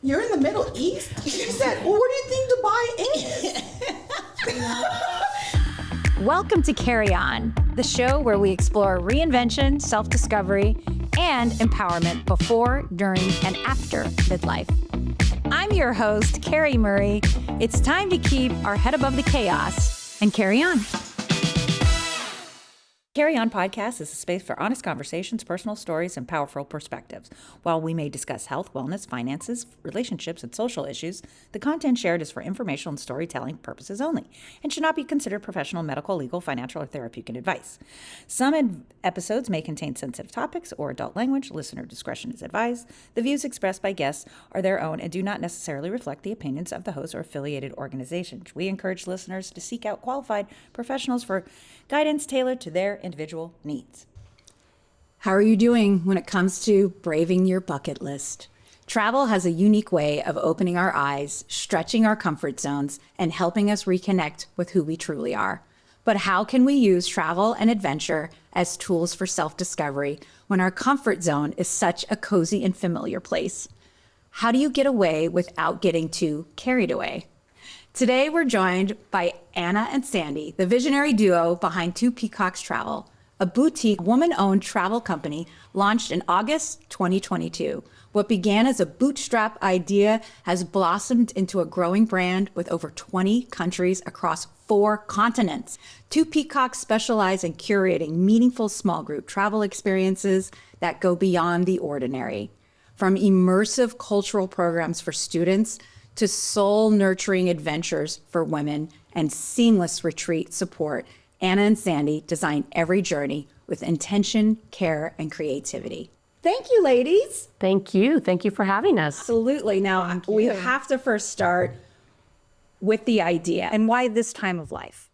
You're in the Middle East? She said, well, where do you think Dubai is? Welcome to Carry On, the show where we explore reinvention, self-discovery, and empowerment before, during, and after midlife. I'm your host, Carrie Murray. It's time to keep our head above the chaos and carry on. Carry On Podcast is a space for honest conversations, personal stories, and powerful perspectives. While we may discuss health, wellness, finances, relationships, and social issues, the content shared is for informational and storytelling purposes only and should not be considered professional, medical, legal, financial, or therapeutic advice. Some episodes may contain sensitive topics or adult language. Listener discretion is advised. The views expressed by guests are their own and do not necessarily reflect the opinions of the host or affiliated organizations. We encourage listeners to seek out qualified professionals for guidance tailored to their individual needs. How are you doing when it comes to braving your bucket list? Travel has a unique way of opening our eyes, stretching our comfort zones, and helping us reconnect with who we truly are. But how can we use travel and adventure as tools for self-discovery when our comfort zone is such a cozy and familiar place? How do you get away without getting too carried away? Today, we're joined by Anna and Sandy, the visionary duo behind Two Peacocks Travel, a boutique woman-owned travel company launched in August 2022. What began as a bootstrap idea has blossomed into a growing brand with over 20 countries across 4 continents. Two Peacocks specialize in curating meaningful small group travel experiences that go beyond the ordinary. From immersive cultural programs for students to soul-nurturing adventures for women and seamless retreat support, Anna and Sandy design every journey with intention, care, and creativity. Thank you, ladies. Thank you. Thank you for having us. Absolutely. Now, we have to first start with the idea and why this time of life?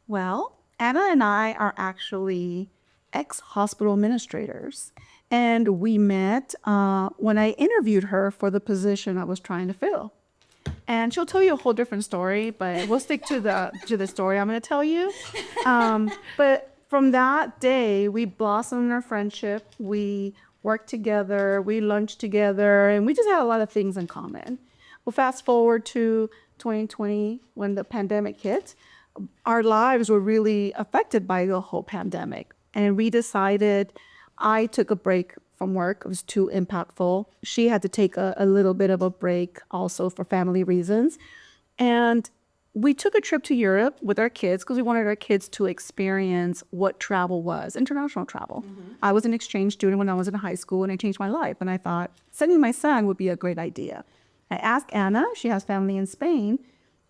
Well, Anna and I are actually ex-hospital administrators. And we met when I interviewed her for the position I was trying to fill. And she'll tell you a whole different story, but we'll stick to the story I'm going to tell you. But from that day, we blossomed our friendship. We worked together, we lunched together, and we just had a lot of things in common. Well, fast forward to 2020, when the pandemic hit, our lives were really affected by the whole pandemic. And we decided, I took a break from work. It was too impactful. She had to take a little bit of a break also for family reasons. And we took a trip to Europe with our kids because we wanted our kids to experience what travel was, international travel. Mm-hmm. I was an exchange student when I was in high school and it changed my life. And I thought sending my son would be a great idea. I asked Anna, she has family in Spain,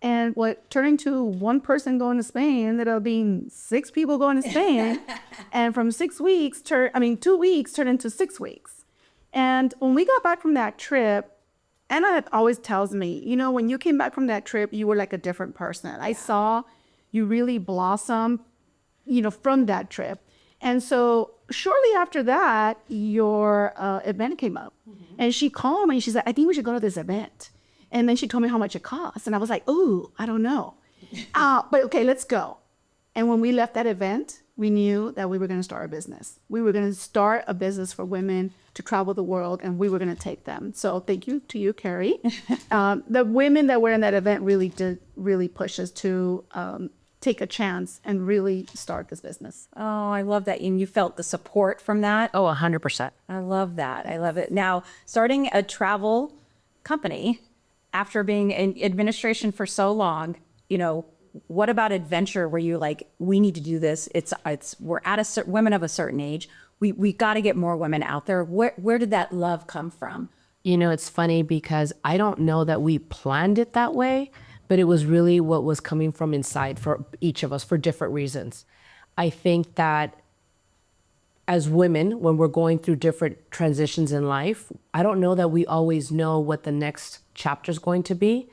and what turned into one person going to Spain ended up being 6 people going to Spain. And from 2 weeks turned into 6 weeks. And when we got back from that trip, Anna always tells me, you know, when you came back from that trip, you were like a different person. I saw you really blossom, you know, from that trip. And so shortly after that, your event came up. Mm-hmm. And she called me and she said, I think we should go to this event. And then she told me how much it cost. And I was like, ooh, I don't know. But okay, let's go. And when we left that event, we knew that we were going to start a business. We were going to start a business for women to travel the world, and we were going to take them. So thank you to you, Carrie. The women that were in that event really did push us to take a chance and really start this business. Oh, I love that. And you felt the support from that? Oh, 100%. I love that. I love it. Now, starting a travel company after being in administration for so long, you know, what about adventure where you like, we need to do this? We're at women of a certain age. We got to get more women out there. Where did that love come from? You know, it's funny because I don't know that we planned it that way, but it was really what was coming from inside for each of us for different reasons. I think that as women, when we're going through different transitions in life, I don't know that we always know what the next chapter is going to be,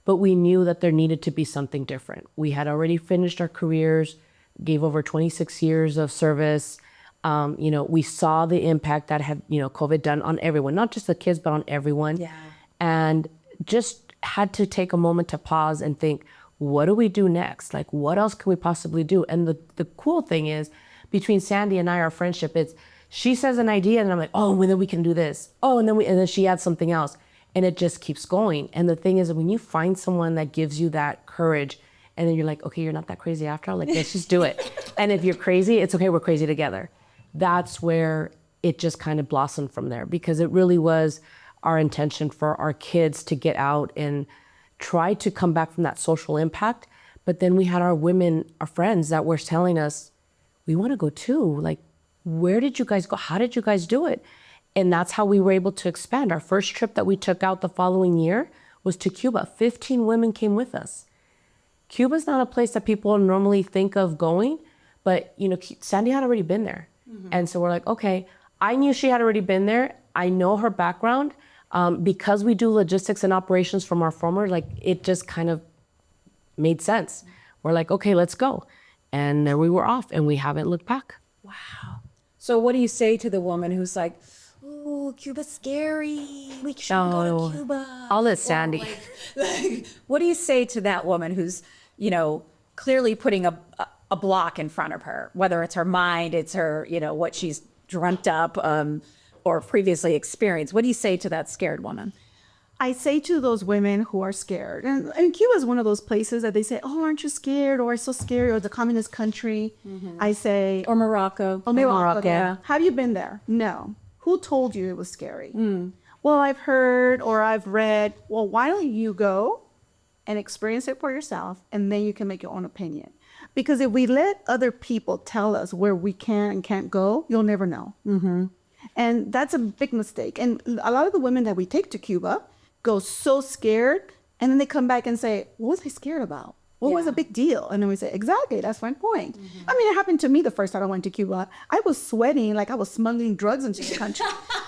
but we knew that there needed to be something different. We had already finished our careers, gave over 26 years of service. You know, we saw the impact that had, you know, COVID done on everyone, not just the kids, but on everyone. Yeah. And just had to take a moment to pause and think, what do we do next? Like, what else can we possibly do? And the cool thing is, between Sandy and I, our friendship, it's she says an idea and I'm like, oh, well, then we can do this. Oh, and then she adds something else. And it just keeps going. And the thing is, when you find someone that gives you that courage, and then you're like, okay, you're not that crazy after all, like, let's just do it. And if you're crazy, it's okay, we're crazy together. That's where it just kind of blossomed from there, because it really was our intention for our kids to get out and try to come back from that social impact. But then we had our women, our friends that were telling us, we want to go too. Like, where did you guys go? How did you guys do it? And that's how we were able to expand. Our first trip that we took out the following year was to Cuba. 15 women came with us. Cuba's not a place that people normally think of going, but you know, Sandy had already been there. And so we're like, okay, I knew she had already been there. I know her background. Because we do logistics and operations from our former, like, it just kind of made sense. We're like, okay, let's go. And there we were off, and we haven't looked back. Wow. So what do you say to the woman who's like, "Ooh, Cuba's scary. We shouldn't go to Cuba"? I'll let Sandy. Like, what do you say to that woman who's, you know, clearly putting a block in front of her, whether it's her mind, it's her, you know, what she's dreamt up or previously experienced? What do you say to that scared woman? I say to those women who are scared, and Cuba is one of those places that they say, "Oh, aren't you scared?" Or "It's so scary," or "The communist country." I say, Or Morocco. "Oh, maybe Morocco. yeah. Have you been there?" No. Who told you it was scary? Well, I've heard or I've read. Well, why don't you go and experience it for yourself, and then you can make your own opinion. Because if we let other people tell us where we can and can't go, you'll never know. And that's a big mistake. And a lot of the women that we take to Cuba go so scared, and then they come back and say, "What was I scared about? What was a big deal?" And then we say, "Exactly, that's my point." I mean, it happened to me the first time I went to Cuba. I was sweating like I was smuggling drugs into the country.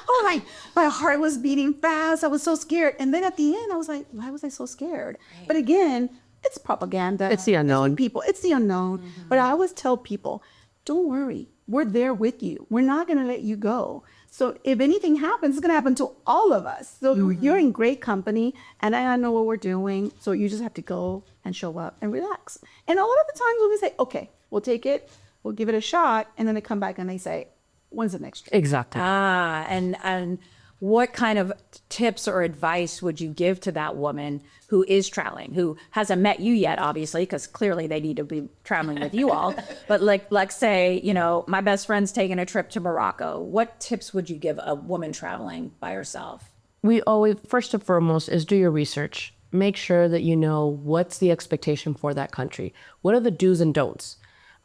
Oh, my heart was beating fast. I was so scared. And then at the end, I was like, why was I so scared? But again, it's propaganda. It's the unknown. It's the unknown. But I always tell people, don't worry. We're there with you. We're not going to let you go. So if anything happens, it's going to happen to all of us. So you're in great company, and I know what we're doing. So you just have to go and show up and relax. And a lot of the times when we say, okay, we'll take it, we'll give it a shot, and then they come back and they say, when's the next trip? Exactly. And what kind of tips or advice would you give to that woman who is traveling, who hasn't met you yet, obviously, because clearly they need to be traveling with you all. But like say, you know, my best friend's taking a trip to Morocco. What tips would you give a woman traveling by herself? We always, first and foremost, is do your research. Make sure that you know what's the expectation for that country. What are the do's and don'ts?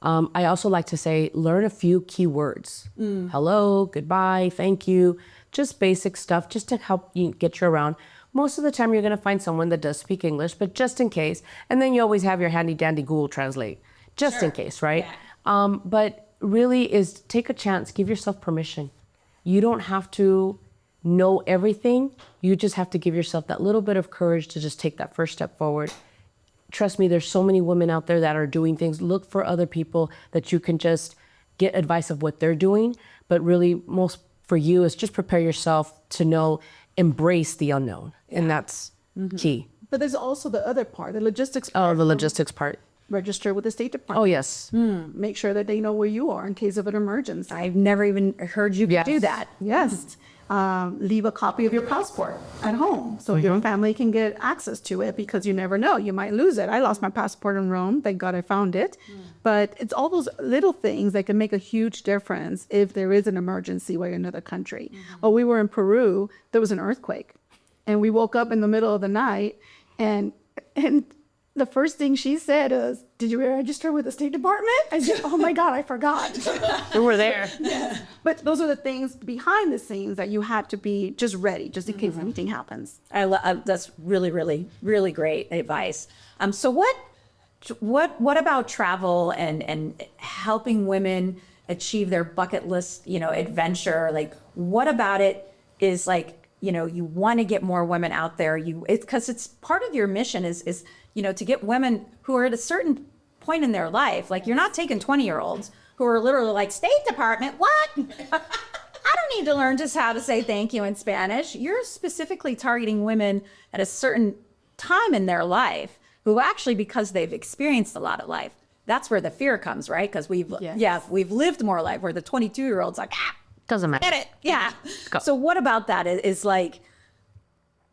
I also like to say, learn a few key words. Hello, goodbye, thank you. Just basic stuff just to help you get you around. Most of the time you're going to find someone that does speak English, but just in case. And then you always have your handy dandy Google Translate, just in case, right? Yeah. But really is take a chance, give yourself permission. You don't have to know everything. You just have to give yourself that little bit of courage to just take that first step forward. Trust me, there's so many women out there that are doing things. Look for other people that you can just get advice of what they're doing. But really, most for you is just prepare yourself to know, embrace the unknown. And that's key. But there's also the other part, the logistics Oh, part. the logistics part. Register with the State Department. Oh, yes. Make sure that they know where you are in case of an emergency. I've never even heard you do that. Yes. Leave a copy of your passport at home so your family can get access to it, because you never know. You might lose it. I lost my passport in Rome. Thank God I found it. But it's all those little things that can make a huge difference if there is an emergency while you're in another country. While we were in Peru, there was an earthquake. And we woke up in the middle of the night, and the first thing she said is, "Did you register with the State Department?" I said, "Oh my God, I forgot." We were there. But those are the things behind the scenes that you had to be just ready, just in case anything happens. That's really, really, really great advice. So what about travel and helping women achieve their bucket list, you know, adventure? Like, what about it is like, you know, you want to get more women out there. Because it's part of your mission is you know, to get women who are at a certain point in their life. Like, you're not taking 20-year-olds who are literally like, State Department, what? I don't need to learn just how to say thank you in Spanish. You're specifically targeting women at a certain time in their life who actually, because they've experienced a lot of life, that's where the fear comes, right? Because we've lived more life, where the 22-year-old's like, Doesn't matter. get it. Yeah. So what about that is like,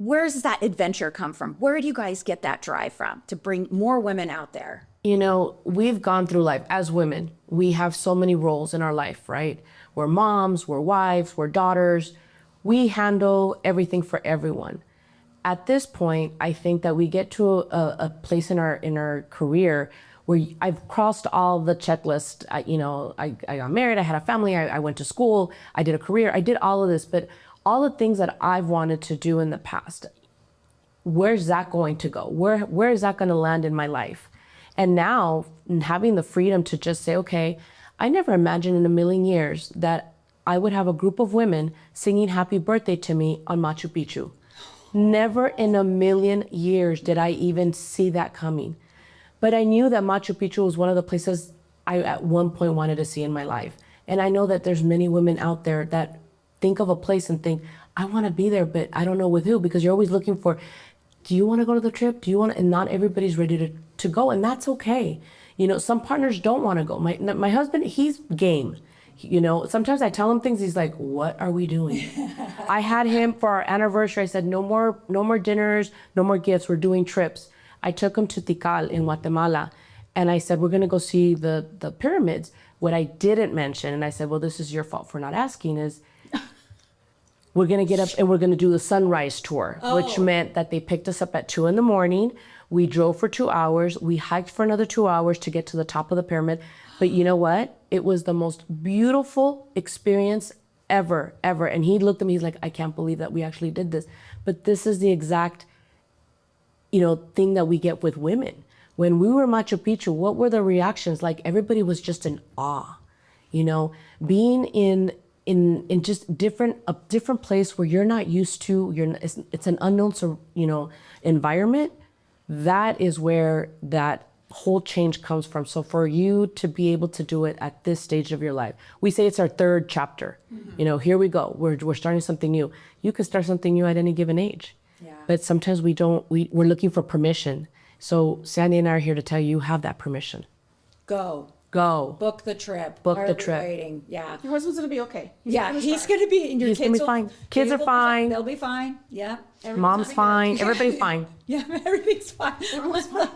Where's that adventure come from? Where do you guys get that drive from to bring more women out there? You know, we've gone through life as women. We have so many roles in our life, right? We're moms, we're wives, we're daughters. We handle everything for everyone. At this point, I think that we get to a place in our career where I've crossed all the checklists. I got married, I had a family, I went to school, I did a career, I did all of this, but all the things that I've wanted to do in the past, where's that going to go? Where is that going to land in my life? And now having the freedom to just say, okay, I never imagined in a million years that I would have a group of women singing happy birthday to me on Machu Picchu. Never in a million years did I even see that coming. But I knew that Machu Picchu was one of the places I at one point wanted to see in my life. And I know that there's many women out there that think of a place and think, I want to be there, but I don't know with who, because you're always looking for, do you want to go to the trip? Do you want to? And not everybody's ready to go, and that's okay. You know, some partners don't want to go. My husband, he's game. You know, sometimes I tell him things, he's like, what are we doing? I had him for our anniversary. I said, no more dinners, no more gifts. We're doing trips. I took him to Tikal in Guatemala, and I said, we're going to go see the pyramids. What I didn't mention, and I said, well, this is your fault for not asking, is we're going to get up and we're going to do the sunrise tour, which meant that they picked us up at 2 a.m. We drove for 2 hours. We hiked for another 2 hours to get to the top of the pyramid. But you know what? It was the most beautiful experience ever. And he looked at me, he's like, I can't believe that we actually did this. But this is the exact, thing that we get with women. When we were in Machu Picchu, what were the reactions? Like, everybody was just in awe, being in just a different place where you're not used to, it's an unknown, environment. That is where that whole change comes from. So for you to be able to do it at this stage of your life, we say it's our third chapter. Mm-hmm. Here we go. We're starting something new. You can start something new at any given age. Yeah. But sometimes we don't. We're looking for permission. So Sandy and I are here to tell you have that permission. Go. Book the trip. Book the trip. Waiting. Yeah. Your husband's gonna be okay. He's going to be. And your He's kids gonna be fine. Kids are fine. They'll be fine. Yeah. Mom's fine. Everybody's fine. Yeah, everything's fine. Everyone's fine.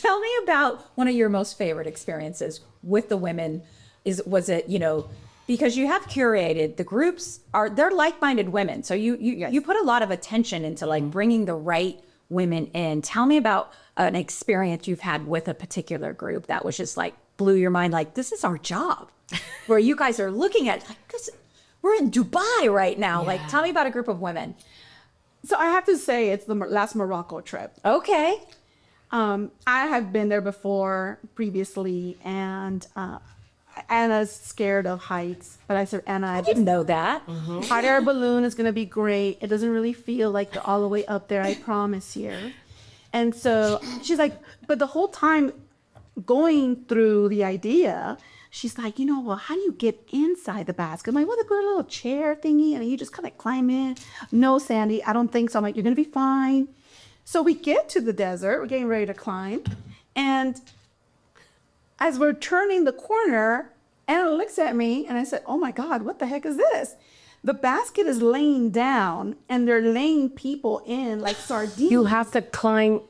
Tell me about one of your most favorite experiences with the women. Was it because you have curated the groups they're like-minded women, so you put a lot of attention into bringing the right women in. Tell me about an experience you've had with a particular group that was just blew your mind. This is our job, where you guys are looking at because we're in Dubai right now. Yeah. Tell me about a group of women. So I have to say it's the last Morocco trip. Okay. I have been there before previously, and Anna's scared of heights. But I said, Anna, I didn't know that. Mm-hmm. Hot air balloon is going to be great. It doesn't really feel like you're all the way up there, I promise you. And so she's like, but the whole time going through the idea, she's like, well, how do you get inside the basket? I'm like, well, they put a little chair thingy and you just kind of climb in. No, Sandy, I don't think so. I'm like, you're going to be fine. So we get to the desert, we're getting ready to climb. And as we're turning the corner, Anna looks at me and I said, oh my God, what the heck is this? The basket is laying down and they're laying people in like sardines. You have to climb,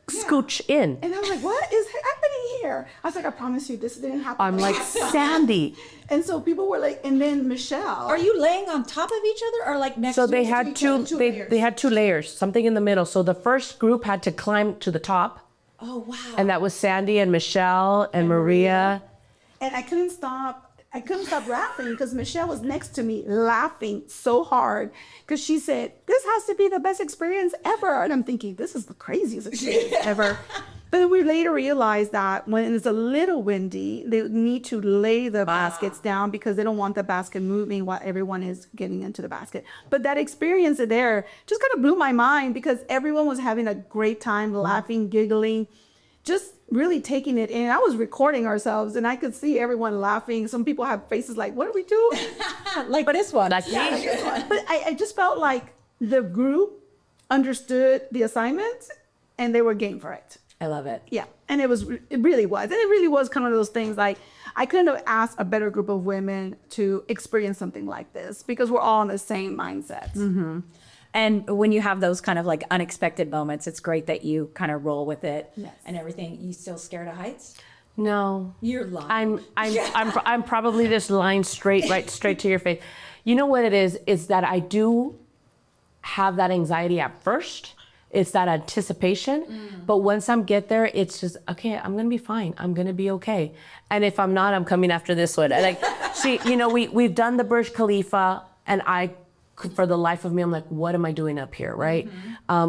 scooch in. And I was like, what is happening here? I was like, I promise you, this didn't happen. I'm like, Sandy. And so people were like, and then Michelle. Are you laying on top of each other or next to each other? So they had they had 2 layers, something in the middle. So the first group had to climb to the top. Oh, wow. And that was Sandy and Michelle and Maria. And I couldn't stop laughing because Michelle was next to me laughing so hard because she said, this has to be the best experience ever. And I'm thinking, this is the craziest experience ever. But then we later realized that when it's a little windy, they need to lay the baskets down because they don't want the basket moving while everyone is getting into the basket. But that experience there just kind of blew my mind because everyone was having a great time, laughing, giggling, just really taking it in. I was recording ourselves and I could see everyone laughing. Some people have faces like, what are we doing? Like this one. But I just felt like the group understood the assignment and they were game for it. I love it. Yeah. And it really was. And it really was kind of those things like I couldn't have asked a better group of women to experience something like this because we're all in the same mindset. Mm-hmm. And when you have those kind of like unexpected moments, it's great that you kind of roll with it and everything. You still scared of heights? No. You're lying. I'm probably just lying straight to your face. You know what it is that I do have that anxiety at first. It's that anticipation. But once I'm get there, it's just, okay, I'm going to be fine. I'm going to be okay. And if I'm not, I'm coming after this one. Like, we've done the Burj Khalifa, and for the life of me, I'm like, what am I doing up here, right?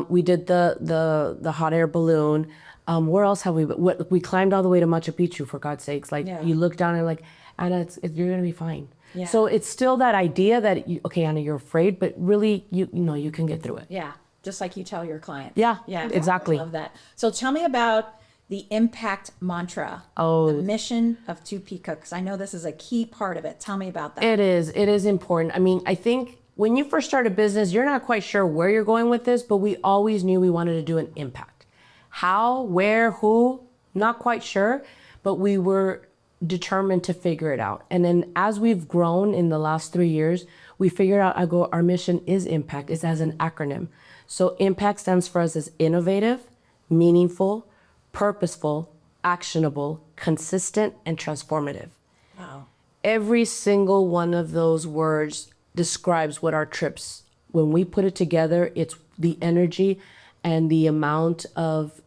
We did the hot air balloon. Where else have we climbed all the way to Machu Picchu, for God's sakes. Like, you look down and like, Anna, you're going to be fine. Yeah. So it's still that idea that, okay, Anna, you're afraid, but really, you can get through it. Yeah. Just like you tell your clients. Yeah, I exactly. love that. So tell me about the impact mantra, the mission of Two Peacocks. I know this is a key part of it. Tell me about that. It is important. I mean, I think when you first start a business, you're not quite sure where you're going with this, but we always knew we wanted to do an impact. How, where, who, not quite sure, but we were determined to figure it out. And then as we've grown in the last 3 years, we figured out our mission is impact. It's as an acronym. So impact stands for us as innovative, meaningful, purposeful, actionable, consistent, and transformative. Wow. Every single one of those words describes what our trips, when we put it together, it's the energy and the amount of,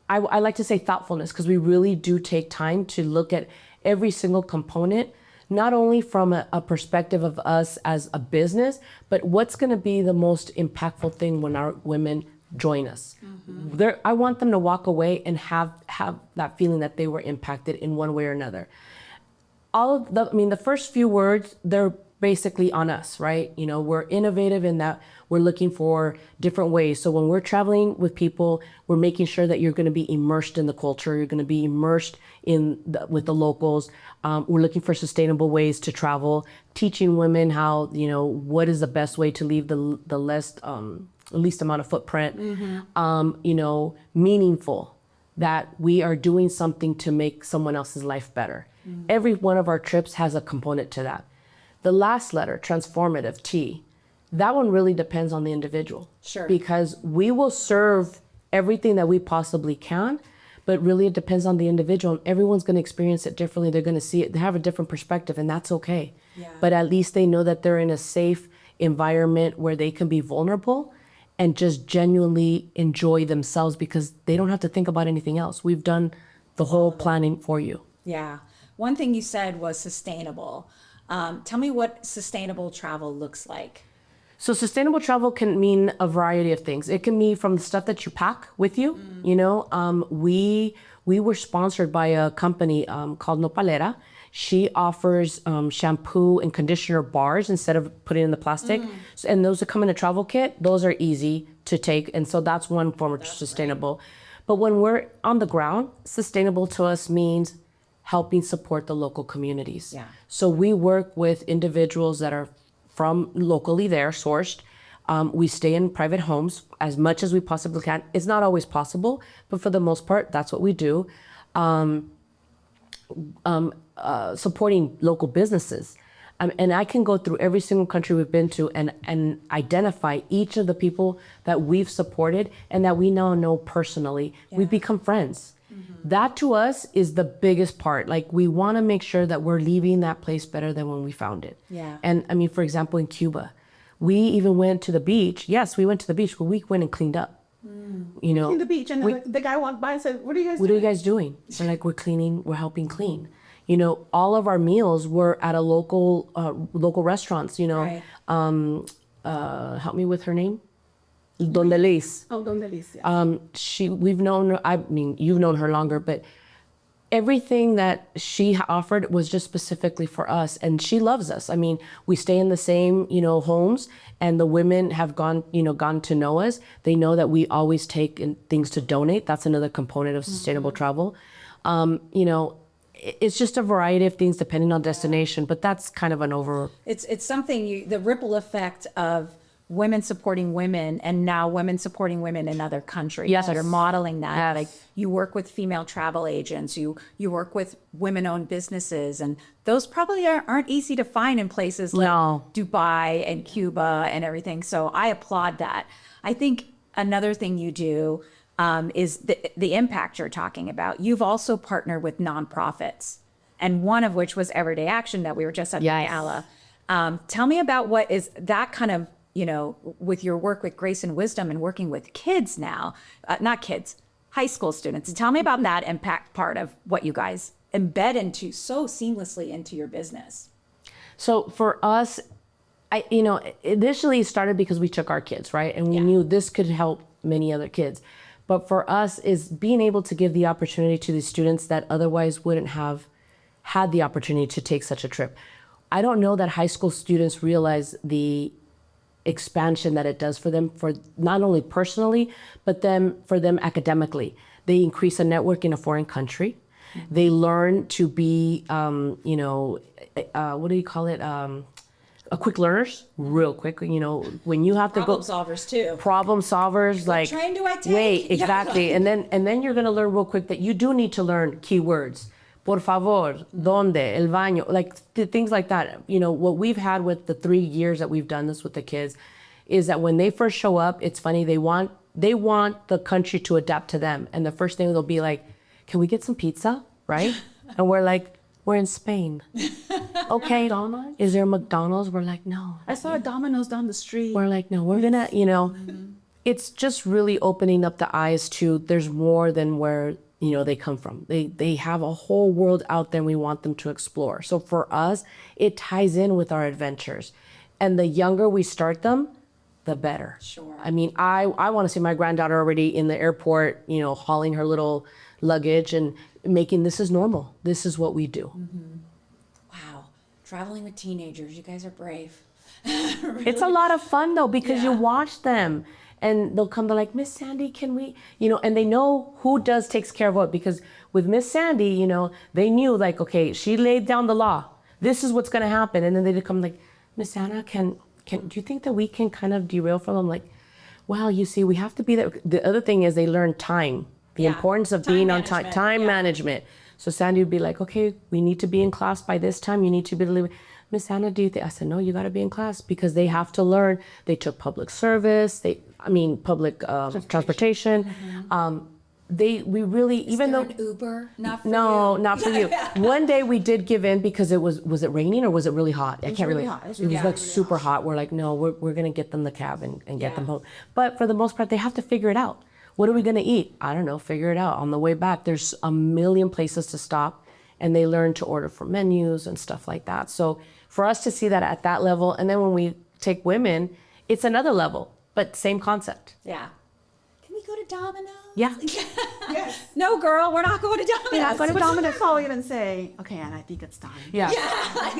I like to say thoughtfulness, because we really do take time to look at every single component, not only from a perspective of us as a business, but what's going to be the most impactful thing when our women join us. I want them to walk away and have that feeling that they were impacted in one way or another. The first few words, they're basically on us, right? We're innovative in that we're looking for different ways. So when we're traveling with people, we're making sure that you're going to be immersed in the culture. You're going to be immersed with the locals. We're looking for sustainable ways to travel, teaching women how, what is the best way to leave the least amount of footprint. Meaningful, that we are doing something to make someone else's life better. Every one of our trips has a component to that. The last letter, transformative, T, that one really depends on the individual. Sure. Because we will serve everything that we possibly can, but really it depends on the individual. Everyone's going to experience it differently. They're going to see it. They have a different perspective, and that's okay. Yeah. But at least they know that they're in a safe environment where they can be vulnerable and just genuinely enjoy themselves, because they don't have to think about anything else. We've done the whole planning for you. Yeah. One thing you said was sustainable. Tell me what sustainable travel looks like. So sustainable travel can mean a variety of things. It can be from the stuff that you pack with you. We were sponsored by a company called Nopalera. She offers shampoo and conditioner bars instead of putting in the plastic. And those that come in a travel kit, those are easy to take. And so that's one form of sustainable. Right. But when we're on the ground, sustainable to us means helping support the local communities. Yeah. So we work with individuals that are from locally there, sourced. We stay in private homes as much as we possibly can. It's not always possible, but for the most part, that's what we do. Supporting local businesses. And I can go through every single country we've been to and identify each of the people that we've supported and that we now know personally. Yeah. We've become friends. That to us is the biggest part. Like, we want to make sure that we're leaving that place better than when we found it. Yeah. And I mean, for example, in Cuba, we even went to the beach. Yes, we went to the beach, but we went and cleaned up. In the beach, and the guy walked by and said, "What are you guys doing?" What are you guys doing? We're like, we're cleaning. We're helping clean. All of our meals were at a local restaurants. Right. Help me with her name. Donde Liz. Oh, Donde Liz, yeah. We've known her, I mean, you've known her longer, but everything that she offered was just specifically for us, and she loves us. I mean, we stay in the same, homes, and the women have gotten to know us. They know that we always take things to donate. That's another component of sustainable travel. It's just a variety of things depending on destination, but that's kind of an over. It's something the ripple effect of women supporting women, and now women supporting women in other countries Yes. that are modeling that. Yes. Like you work with female travel agents, you work with women-owned businesses, and those probably aren't easy to find in places like No. Dubai and Cuba and everything. So I applaud that. I think another thing you do is the impact you're talking about. You've also partnered with nonprofits, and one of which was Everyday Action that we were just at the Yes. gala. Tell me about what is that kind of, with your work with Grace and Wisdom and working with kids now, not kids, high school students. Tell me about that impact part of what you guys embed into so seamlessly into your business. So for us, initially it started because we took our kids, right? And we knew this could help many other kids. But for us is being able to give the opportunity to the students that otherwise wouldn't have had the opportunity to take such a trip. I don't know that high school students realize the expansion that it does for them, for not only personally, but for them academically. They increase a network in a foreign country. Mm-hmm. They learn to be, what do you call it? A quick learners, real quick. When you have to Problem solvers too. Problem solvers, What train do I take? Wait, exactly. And then you're gonna learn real quick that you do need to learn keywords. Por favor, donde, el baño, like things like that. What we've had with the 3 years that we've done this with the kids is that when they first show up, it's funny, they want the country to adapt to them. And the first thing they'll be like, can we get some pizza, right? And we're like, we're in Spain. Okay, McDonald's? Is there a McDonald's? We're like, no. I saw a Domino's down the street. We're like, no, we're gonna, it's just really opening up the eyes to there's more than where they come from. They have a whole world out there and we want them to explore. So for us, it ties in with our adventures. And the younger we start them, the better. Sure. I mean, I want to see my granddaughter already in the airport, hauling her little luggage and making this is normal. This is what we do. Mm-hmm. Wow. Traveling with teenagers, you guys are brave. Really? It's a lot of fun though, because you watch them. And they'll come, they're like, Miss Sandy, can we, and they know who takes care of what, because with Miss Sandy, they knew like, okay, she laid down the law. This is what's going to happen. And then they'd come like, Miss Anna, do you think that we can kind of derail from them? Like, well, you see, we have to be there. The other thing is they learn time, the importance of being on time management. So Sandy would be like, okay, we need to be in class by this time. You need to be delivering. Miss Anna, do you think? I said, no, you got to be in class because they have to learn. They took public service. Public transportation. Mm-hmm. We really, even though an Uber, not for no, you. not for you. One day we did give in because it was it raining or was it really hot? I can't really really. hot. It was like super hot. We're like, no, we're gonna get them the cab and get them home. But for the most part, they have to figure it out. What are we gonna eat? I don't know. Figure it out on the way back. There's a million places to stop, and they learn to order from menus and stuff like that. So for us to see that at that level, and then when we take women, it's another level. But same concept. Yeah. Can we go to Domino's? Yeah. Yes. No, girl, we're not going to Domino's. Yeah, but Domino's probably even say, okay, Anna, I think it's time. Yeah. I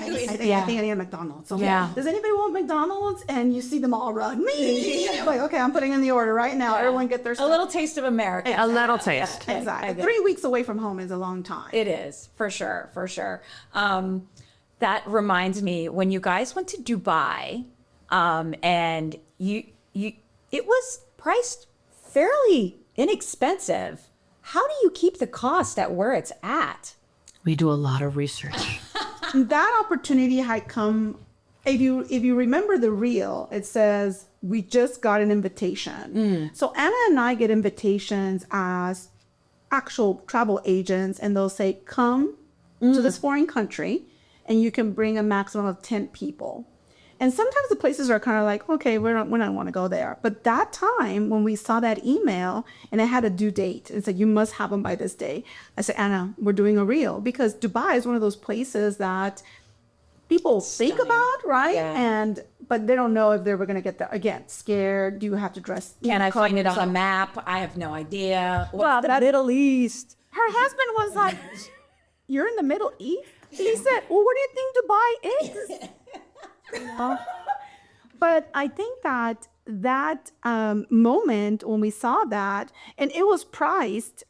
think I need a McDonald's. So Yeah. does anybody want McDonald's? And you see them all run. Me. Like, okay, I'm putting in the order right now. Everyone get their A stuff. little taste of America. A little taste. Exactly. 3 weeks away from home is a long time. It is, for sure, for sure. That reminds me, when you guys went to Dubai, and it was priced fairly inexpensive. How do you keep the cost at where it's at? We do a lot of research. That opportunity had come. If you remember the reel, it says we just got an invitation. So Anna and I get invitations as actual travel agents, and they'll say, come to this foreign country, and you can bring a maximum of 10 people. And sometimes the places are kind of like, okay, we don't want to go there. But that time when we saw that email and it had a due date and said, you must have them by this day. I said, Anna, we're doing a reel, because Dubai is one of those places that people think about, right? Yeah. But they don't know if they were going to get there. Again, scared. Do you have to dress? Can I find it on a map? I have no idea. Well, the Middle East. Her husband was like, you're in the Middle East? He said, well, what do you think Dubai is? But I think that moment when we saw that, and it was priced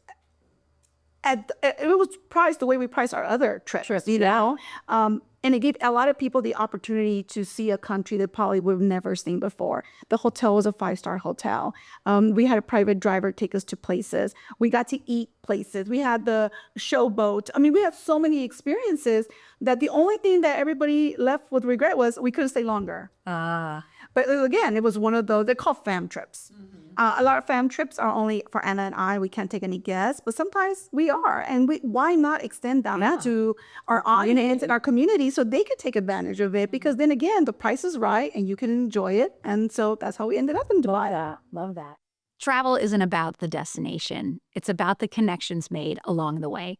the way we price our other trips, and And it gave a lot of people the opportunity to see a country that probably would have never seen before. The hotel was a 5-star hotel. We had a private driver take us to places. We got to eat places. We had the showboat. I mean, we had so many experiences that the only thing that everybody left with regret was we could have stayed longer. But again, it was one of those, they're called fam trips. A lot of fam trips are only for Anna and I. We can't take any guests, but sometimes we are. And why not extend that to our audience and our community so they could take advantage of it? Because then again, the price is right and you can enjoy it. And so that's how we ended up in Dubai. Love that. Travel isn't about the destination. It's about the connections made along the way.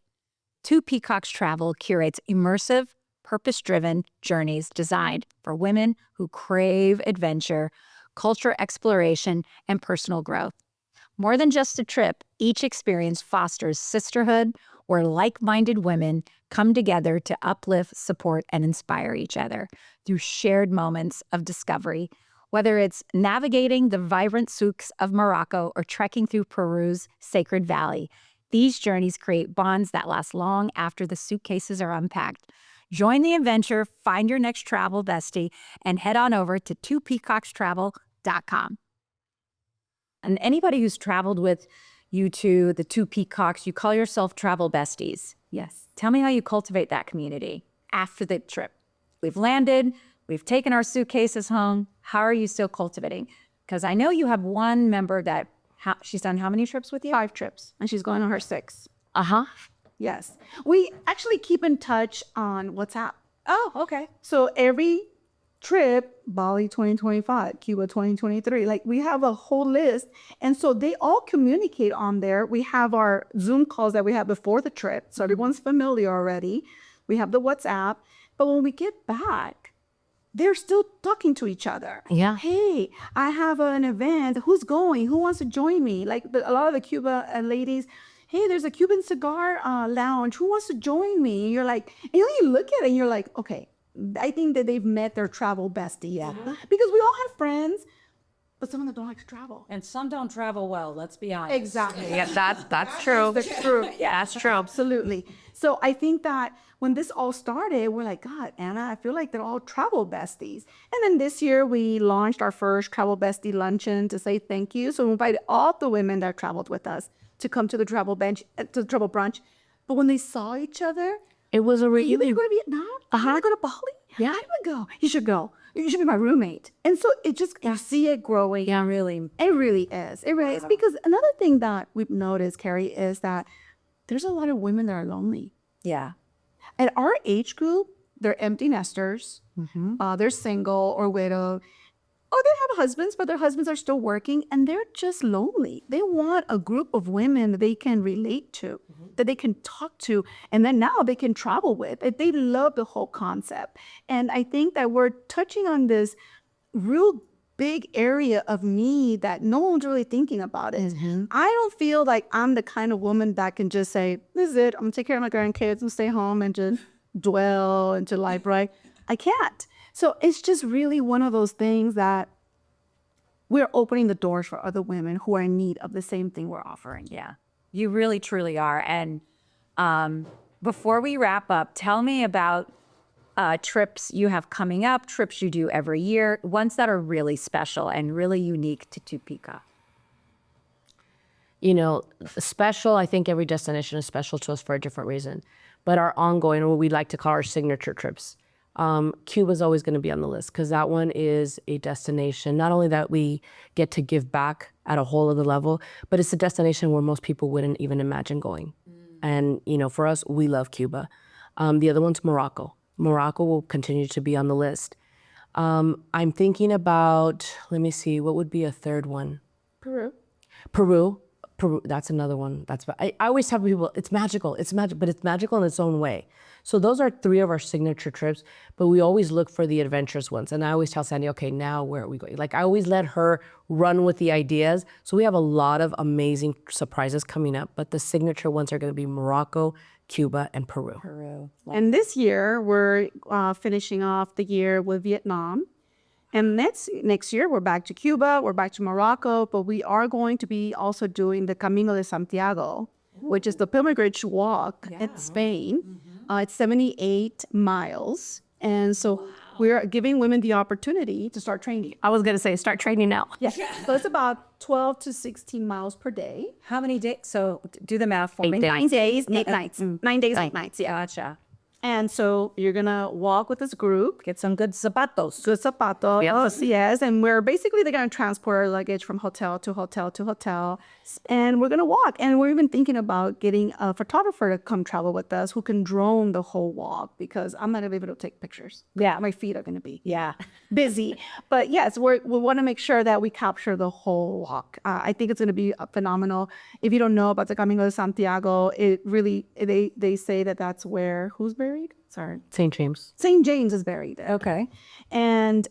Two Peacocks Travel curates immersive, purpose-driven journeys designed for women who crave adventure, culture exploration, and personal growth. More than just a trip, each experience fosters sisterhood, where like-minded women come together to uplift, support, and inspire each other through shared moments of discovery. Whether it's navigating the vibrant souks of Morocco or trekking through Peru's Sacred Valley, these journeys create bonds that last long after the suitcases are unpacked. Join the adventure, find your next travel bestie, and head on over to twopeacockstravel.com. And anybody who's traveled with you to the Two Peacocks, you call yourself travel besties. Yes. Tell me how you cultivate that community after the trip. We've landed, we've taken our suitcases home. How are you still cultivating? Because I know you have one member that she's done how many trips with you? 5 trips, and she's going on her 6th. Uh-huh. Yes. We actually keep in touch on WhatsApp. Oh, okay. So every trip, Bali 2025, Cuba 2023, like we have a whole list. And so they all communicate on there. We have our Zoom calls that we had before the trip. So everyone's familiar already. We have the WhatsApp. But when we get back, they're still talking to each other. Yeah. Hey, I have an event. Who's going? Who wants to join me? Like a lot of the Cuba ladies, hey, there's a Cuban cigar lounge. Who wants to join me? And you're like, and you look at it and you're like, okay, I think that they've met their travel bestie yet. Because we all have friends, but some of them don't like to travel. And some don't travel well, let's be honest. Exactly. Yeah, that's true. That's true. Yeah, That's true. Absolutely. So I think that when this all started, we're like, God, Anna, I feel like they're all travel besties. And then this year we launched our first travel bestie luncheon to say thank you. So we invited all the women that traveled with us to come to the travel brunch. But when they saw each other, It was a you really want to go to Vietnam? You want to go to Bali? Yeah. I would go. You should go. You should be my roommate. And so it just, you see it growing. Yeah, really. It really is. It really is. Because another thing that we've noticed, Carrie, is that there's a lot of women that are lonely. Yeah. At our age group, they're empty nesters. They're single or widowed. Or they have husbands, but their husbands are still working and they're just lonely. They want a group of women that they can relate to, that they can talk to, and then now they can travel with. They love the whole concept. And I think that we're touching on this real big area of need that no one's really thinking about it. I don't feel like I'm the kind of woman that can just say, this is it, I'm gonna take care of my grandkids and stay home and just dwell into life, right? I can't. So it's just really one of those things that we're opening the doors for other women who are in need of the same thing we're offering. Yeah, you really, truly are. And before we wrap up, tell me about trips you have coming up, trips you do every year, ones that are really special and really unique to Two Peacocks. You know, special, I think every destination is special to us for a different reason. But our ongoing, what we like to call our signature trips, Cuba's always going to be on the list because that one is a destination, not only that we get to give back at a whole other level, but it's a destination where most people wouldn't even imagine going. And, you know, for us, we love Cuba. The other one's Morocco. Morocco will continue to be on the list. I'm thinking about, let me see, what would be a third one? Peru, that's another one. I always tell people, it's magical, but it's magical in its own way. So those are 3 of our signature trips, but we always look for the adventurous ones. And I always tell Sandy, okay, now where are we going? Like I always let her run with the ideas. So we have a lot of amazing surprises coming up, but the signature ones are going to be Morocco, Cuba, and Peru. And this year, we're finishing off the year with Vietnam. And next year, we're back to Cuba, we're back to Morocco, but we are going to be also doing the Camino de Santiago, which is the pilgrimage walk in Spain. It's 78 miles. And so we're giving women the opportunity to start training. I was gonna say start training now. Yeah. So it's about 12 to 16 miles per day. How many days? So do the math for me. 9 days, 8 nights. 9 days, 8 nights. Yeah. Gotcha. And so you're gonna walk with this group. Get some good zapatos. Good zapatos, yes. And we're basically they're gonna transport our luggage from hotel to hotel to hotel, and we're gonna walk. And we're even thinking about getting a photographer to come travel with us who can drone the whole walk because I'm not gonna be able to take pictures. Yeah. My feet are gonna be Yeah. busy. But yes, we want to make sure that we capture the whole walk. I think it's gonna be phenomenal. If you don't know about the Camino de Santiago, it really they say that that's where who's buried? Sorry. St. James. St. James is buried there. Okay. And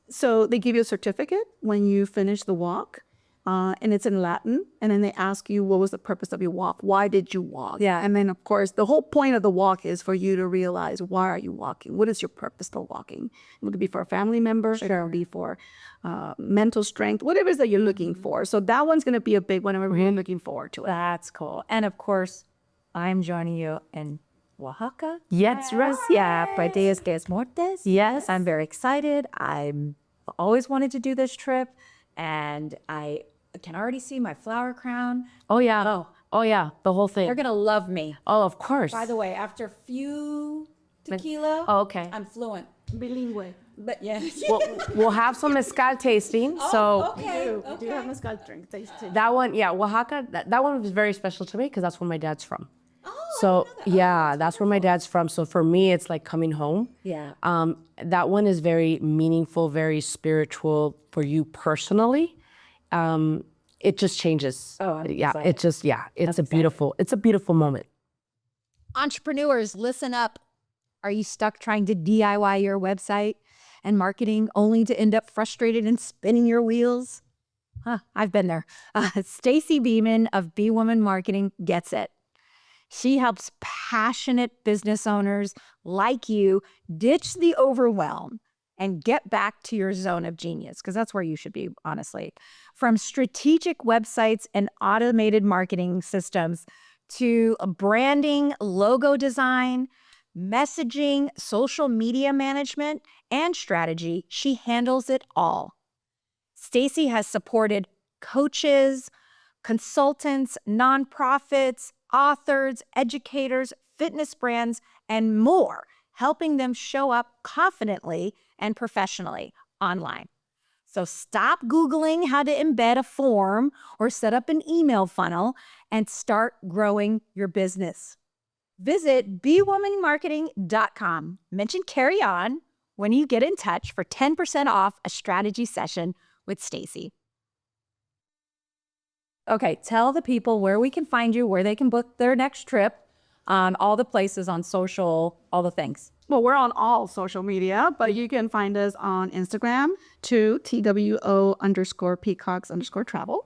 so they give you a certificate when you finish the walk, and it's in Latin. And then they ask you, what was the purpose of your walk? Why did you walk? Yeah. And then, of course, the whole point of the walk is for you to realize, why are you walking? What is your purpose for walking? It could be for a family member. It could be for mental strength, whatever it is that you're looking for. So that one's going to be a big one, and we're really looking forward to it. That's cool. And of course, I'm joining you in Oaxaca. Yes. Yeah, para Dias de Muertos. Yes. I'm very excited. I'm always wanted to do this trip, and I can already see my flower crown. Oh yeah. Oh yeah. The whole thing. They're gonna love me. Oh, of course. By the way, after a few tequila, Oh, okay. I'm fluent. Bilingue. But yeah. We'll have some mezcal tasting. So Okay. Do you have mezcal drink tasting? that one, yeah, Oaxaca. That one was very special to me because that's where my dad's from. So yeah, that's where my dad's from. So for me, it's like coming home. Yeah. That one is very meaningful, very spiritual for you personally. It just changes. Oh, I'm yeah. excited. It just It's a beautiful moment. Entrepreneurs, listen up. Are you stuck trying to DIY your website and marketing only to end up frustrated and spinning your wheels? I've been there. Stacy Beeman of Bee Woman Marketing gets it. She helps passionate business owners like you ditch the overwhelm and get back to your zone of genius, because that's where you should be, honestly. From strategic websites and automated marketing systems to branding, logo design, messaging, social media management, and strategy, she handles it all. Stacy has supported coaches, consultants, nonprofits, authors, educators, fitness brands, and more, helping them show up confidently and professionally online. So stop Googling how to embed a form or set up an email funnel and start growing your business. Visit bewomanmarketing.com. Mention Carry On when you get in touch for 10% off a strategy session with Stacy. Okay, tell the people where we can find you, where they can book their next trip, all the places on social, all the things. Well, we're on all social media, but you can find us on Instagram to TWO_peacocks_travel.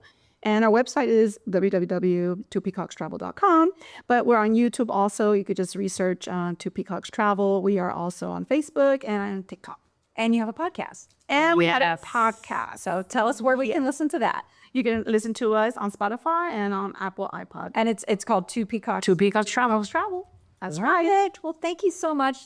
And our website is www.twopeacockstravel.com. But we're on YouTube also. You could just research Two Peacocks Travel. We are also on Facebook and on TikTok. And you have a podcast. And we had a podcast. So tell us where we can listen to that. You can listen to us on Spotify and on Apple iPod. And it's called Two Peacocks. Two Peacocks Travel. That's Right. Well, thank you so much.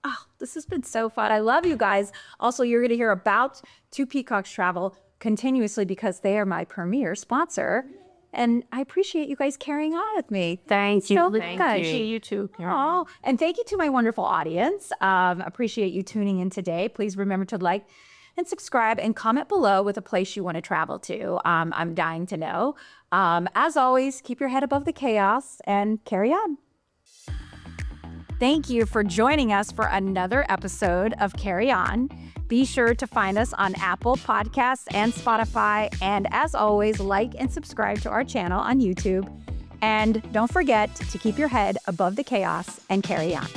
Oh, this has been so fun. I love you guys. Also, you're going to hear about Two Peacocks Travel continuously because they are my premier sponsor. And I appreciate you guys carrying on with me. Thank you. So Thank much. You too. Oh, and thank you to my wonderful audience. Appreciate you tuning in today. Please remember to like and subscribe and comment below with a place you want to travel to. I'm dying to know. As always, keep your head above the chaos and carry on. Thank you for joining us for another episode of Carry On. Be sure to find us on Apple Podcasts and Spotify. And as always, like and subscribe to our channel on YouTube. And don't forget to keep your head above the chaos and carry on.